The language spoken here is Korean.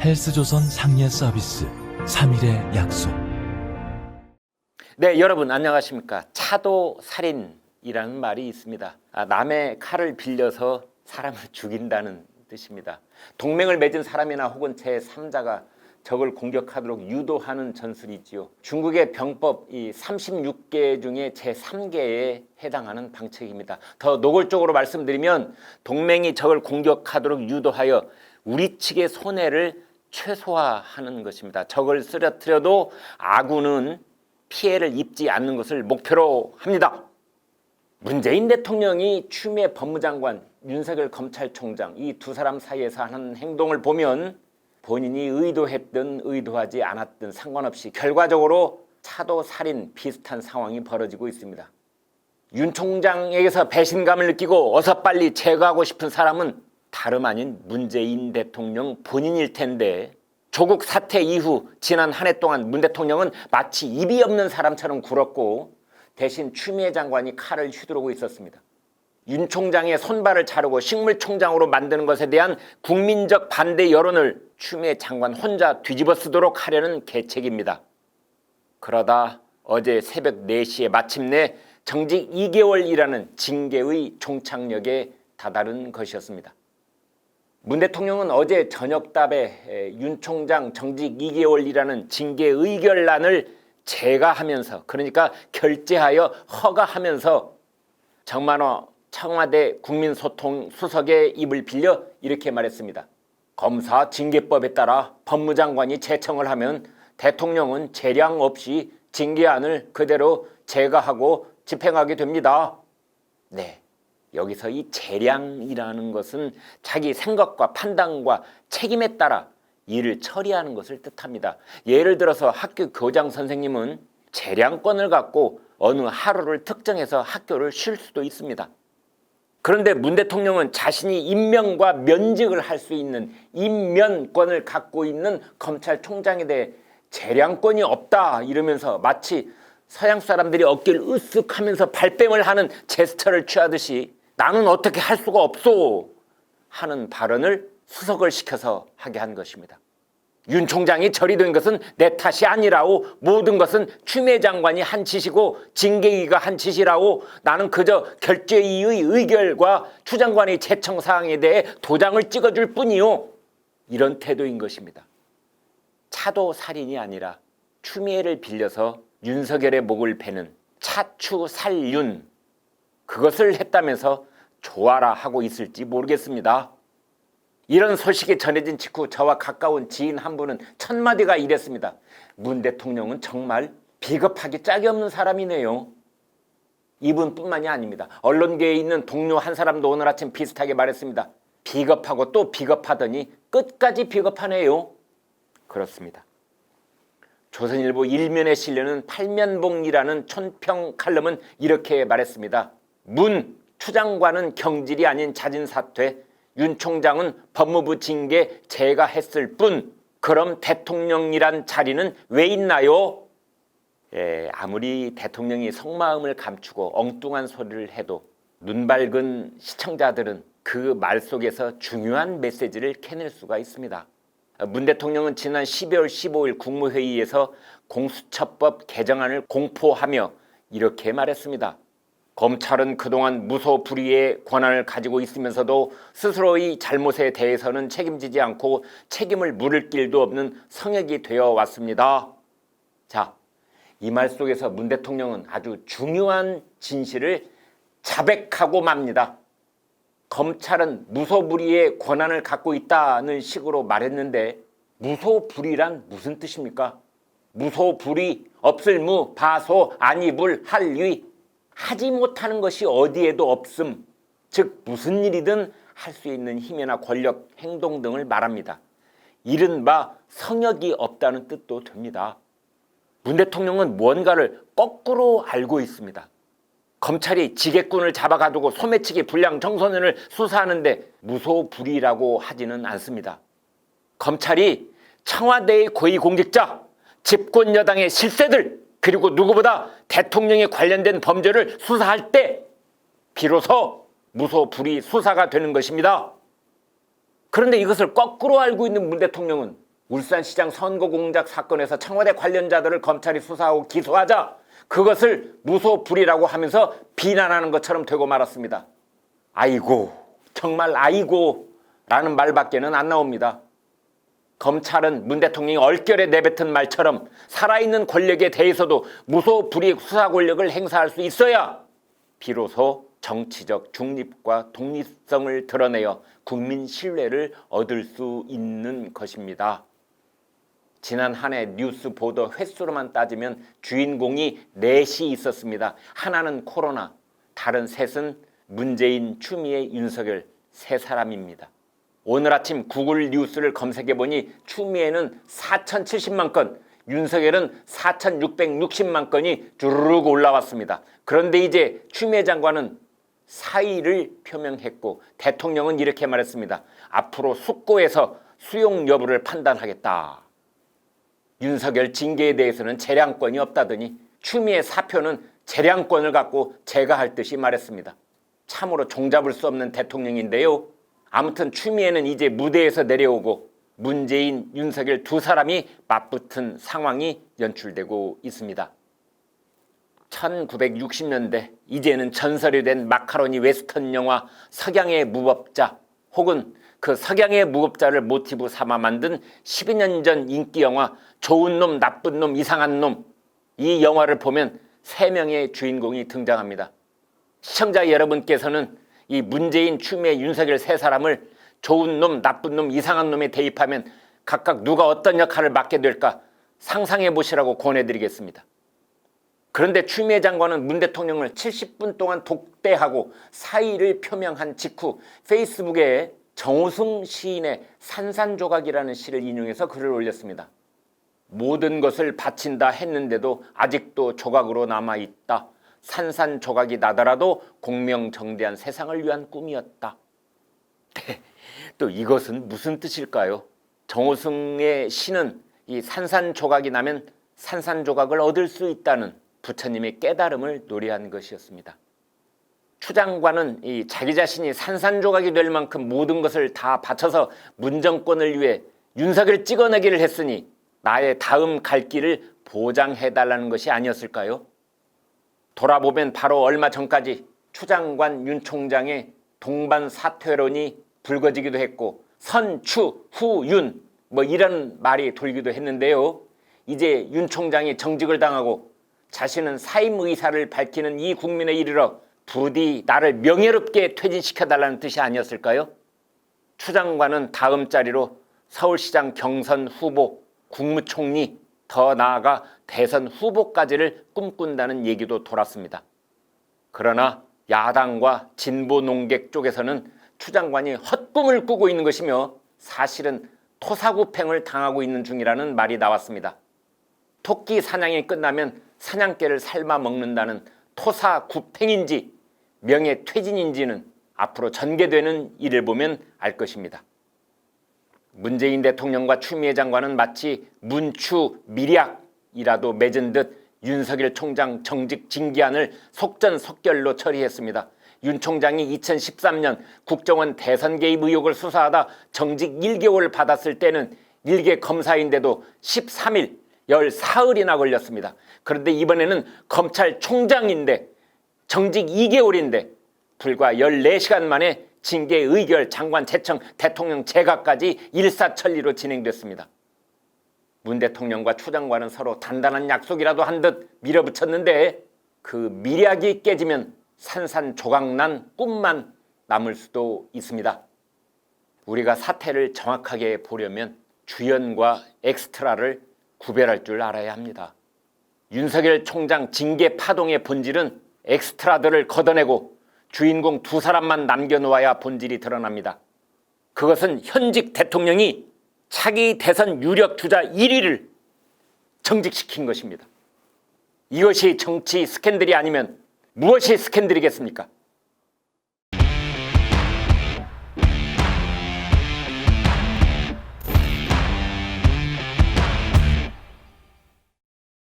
헬스조선 상례 서비스 3일의 약속. 네, 여러분 안녕하십니까. 차도 살인이라는 말이 있습니다. 남의 칼을 빌려서 사람을 죽인다는 뜻입니다. 동맹을 맺은 사람이나 혹은 제3자가 적을 공격하도록 유도하는 전술이지요. 중국의 병법 이 36개 중에 제3개에 해당하는 방책입니다. 더 노골적으로 말씀드리면 동맹이 적을 공격하도록 유도하여 우리 측의 손해를 최소화하는 것입니다. 적을 쓰러뜨려도 아군은 피해를 입지 않는 것을 목표로 합니다. 문재인 대통령이 추미애 법무장관, 윤석열 검찰총장 이 두 사람 사이에서 하는 행동을 보면 본인이 의도했든 의도하지 않았든 상관없이 결과적으로 차도 살인 비슷한 상황이 벌어지고 있습니다. 윤 총장에게서 배신감을 느끼고 어서 빨리 제거하고 싶은 사람은 다름 아닌 문재인 대통령 본인일 텐데, 조국 사태 이후 지난 한 해 동안 문 대통령은 마치 입이 없는 사람처럼 굴었고 대신 추미애 장관이 칼을 휘두르고 있었습니다. 윤 총장의 손발을 자르고 식물총장으로 만드는 것에 대한 국민적 반대 여론을 추미애 장관 혼자 뒤집어 쓰도록 하려는 계책입니다. 그러다 어제 새벽 4시에 마침내 정직 2개월이라는 징계의 종착역에 다다른 것이었습니다. 문 대통령은 어제 저녁답에 윤 총장 정직 2개월이라는 징계 의결란을 제거하면서, 그러니까 결재하여 허가하면서 정만호 청와대 국민소통 수석의 입을 빌려 이렇게 말했습니다. 검사 징계법에 따라 법무장관이 제청을 하면 대통령은 재량 없이 징계안을 그대로 제거하고 집행하게 됩니다. 네. 여기서 이 재량이라는 것은 자기 생각과 판단과 책임에 따라 일을 처리하는 것을 뜻합니다. 예를 들어서 학교 교장 선생님은 재량권을 갖고 어느 하루를 특정해서 학교를 쉴 수도 있습니다. 그런데 문 대통령은 자신이 임명과 면직을 할 수 있는 임면권을 갖고 있는 검찰총장에 대해 재량권이 없다 이러면서 마치 서양 사람들이 어깨를 으쓱하면서 발뺌을 하는 제스처를 취하듯이 나는 어떻게 할 수가 없소 하는 발언을 수석을 시켜서 하게 한 것입니다. 윤 총장이 저리 된 것은 내 탓이 아니라고, 모든 것은 추미애 장관이 한 짓이고 징계위가 한 짓이라고, 나는 그저 결재위의 의결과 추 장관의 제청 사항에 대해 도장을 찍어줄 뿐이요, 이런 태도인 것입니다. 차도 살인이 아니라 추미애를 빌려서 윤석열의 목을 베는 차추살윤, 그것을 했다면서 좋아라 하고 있을지 모르겠습니다. 이런 소식이 전해진 직후 저와 가까운 지인 한 분은 첫마디가 이랬습니다. 문 대통령은 정말 비겁하기 짝이 없는 사람이네요. 이분뿐만이 아닙니다. 언론계에 있는 동료 한 사람도 오늘 아침 비슷하게 말했습니다. 비겁하고 또 비겁하더니 끝까지 비겁하네요. 그렇습니다. 조선일보 일면에 실려는 팔면봉이라는 촌평 칼럼은 이렇게 말했습니다. 추 장관은 경질이 아닌 잦은 사퇴, 윤 총장은 법무부 징계 제거했을 뿐, 그럼 대통령이란 자리는 왜 있나요? 아무리 대통령이 속마음을 감추고 엉뚱한 소리를 해도 눈 밝은 시청자들은 그 말 속에서 중요한 메시지를 캐낼 수가 있습니다. 문 대통령은 지난 12월 15일 국무회의에서 공수처법 개정안을 공포하며 이렇게 말했습니다. 검찰은 그동안 무소불위의 권한을 가지고 있으면서도 스스로의 잘못에 대해서는 책임지지 않고 책임을 물을 길도 없는 성역이 되어 왔습니다. 자, 이 말 속에서 문 대통령은 아주 중요한 진실을 자백하고 맙니다. 검찰은 무소불위의 권한을 갖고 있다는 식으로 말했는데, 무소불위란 무슨 뜻입니까? 무소불위, 없을 무, 바소, 아니불, 할위, 하지 못하는 것이 어디에도 없음, 즉 무슨 일이든 할 수 있는 힘이나 권력, 행동 등을 말합니다. 이른바 성역이 없다는 뜻도 됩니다. 문 대통령은 무언가를 거꾸로 알고 있습니다. 검찰이 지게꾼을 잡아가두고 소매치기 불량 청소년을 수사하는데 무소불위라고 하지는 않습니다. 검찰이 청와대의 고위공직자, 집권 여당의 실세들, 그리고 누구보다 대통령에 관련된 범죄를 수사할 때 비로소 무소불위 수사가 되는 것입니다. 그런데 이것을 거꾸로 알고 있는 문 대통령은 울산시장 선거 공작 사건에서 청와대 관련자들을 검찰이 수사하고 기소하자 그것을 무소불위라고 하면서 비난하는 것처럼 되고 말았습니다. 아이고, 정말 아이고 라는 말밖에는 안 나옵니다. 검찰은 문 대통령이 얼결에 내뱉은 말처럼 살아있는 권력에 대해서도 무소불위 수사 권력을 행사할 수 있어야 비로소 정치적 중립과 독립성을 드러내어 국민 신뢰를 얻을 수 있는 것입니다. 지난 한 해 뉴스 보도 횟수로만 따지면 주인공이 넷이 있었습니다. 하나는 코로나, 다른 셋은 문재인, 추미애, 윤석열 세 사람입니다. 오늘 아침 구글 뉴스를 검색해보니 추미애는 4,070만 건, 윤석열은 4,660만 건이 주르륵 올라왔습니다. 그런데 이제 추미애 장관은 사의를 표명했고 대통령은 이렇게 말했습니다. 앞으로 숙고해서 수용 여부를 판단하겠다. 윤석열 징계에 대해서는 재량권이 없다더니 추미애 사표는 재량권을 갖고 제거할 듯이 말했습니다. 참으로 종잡을 수 없는 대통령인데요. 아무튼 추미애는 이제 무대에서 내려오고 문재인, 윤석열 두 사람이 맞붙은 상황이 연출되고 있습니다. 1960년대 이제는 전설이 된 마카로니 웨스턴 영화 석양의 무법자 혹은 그 석양의 무법자를 모티브 삼아 만든 12년 전 인기 영화 좋은 놈, 나쁜 놈, 이상한 놈, 이 영화를 보면 3명의 주인공이 등장합니다. 시청자 여러분께서는 이 문재인, 추미애, 윤석열 세 사람을 좋은 놈, 나쁜 놈, 이상한 놈에 대입하면 각각 누가 어떤 역할을 맡게 될까 상상해 보시라고 권해드리겠습니다. 그런데 추미애 장관은 문 대통령을 70분 동안 독대하고 사의를 표명한 직후 페이스북에 정우승 시인의 산산조각이라는 시를 인용해서 글을 올렸습니다. 모든 것을 바친다 했는데도 아직도 조각으로 남아있다. 산산조각이 나더라도 공명정대한 세상을 위한 꿈이었다. 또 이것은 무슨 뜻일까요? 정우승의 시는 이 산산조각이 나면 산산조각을 얻을 수 있다는 부처님의 깨달음을 노래한 것이었습니다. 추 장관은 이 자기 자신이 산산조각이 될 만큼 모든 것을 다 바쳐서 문정권을 위해 윤석열 찍어내기를 했으니 나의 다음 갈 길을 보장해달라는 것이 아니었을까요? 돌아보면 바로 얼마 전까지 추 장관, 윤 총장의 동반 사퇴론이 불거지기도 했고 선추, 후윤 이런 말이 돌기도 했는데요. 이제 윤 총장이 정직을 당하고 자신은 사임 의사를 밝히는 이 국민에 이르러 부디 나를 명예롭게 퇴진시켜달라는 뜻이 아니었을까요? 추 장관은 다음 자리로 서울시장 경선 후보, 국무총리, 더 나아가 대선 후보까지를 꿈꾼다는 얘기도 돌았습니다. 그러나 야당과 진보 농객 쪽에서는 추 장관이 헛꿈을 꾸고 있는 것이며 사실은 토사구팽을 당하고 있는 중이라는 말이 나왔습니다. 토끼 사냥이 끝나면 사냥개를 삶아 먹는다는 토사구팽인지 명예퇴진인지는 앞으로 전개되는 일을 보면 알 것입니다. 문재인 대통령과 추미애 장관은 마치 문추 밀약이라도 맺은 듯 윤석열 총장 정직 징계안을 속전속결로 처리했습니다. 윤 총장이 2013년 국정원 대선 개입 의혹을 수사하다 정직 1개월을 받았을 때는 일개 검사인데도 13일, 14일이나 걸렸습니다. 그런데 이번에는 검찰총장인데 정직 2개월인데 불과 14시간 만에 징계 의결, 장관 제청, 대통령 재가까지 일사천리로 진행됐습니다. 문 대통령과 추 장관은 서로 단단한 약속이라도 한 듯 밀어붙였는데 그 밀약이 깨지면 산산조각난 꿈만 남을 수도 있습니다. 우리가 사태를 정확하게 보려면 주연과 엑스트라를 구별할 줄 알아야 합니다. 윤석열 총장 징계 파동의 본질은 엑스트라들을 걷어내고 주인공 두 사람만 남겨놓아야 본질이 드러납니다. 그것은 현직 대통령이 차기 대선 유력 주자 1위를 정직시킨 것입니다. 이것이 정치 스캔들이 아니면 무엇이 스캔들이겠습니까?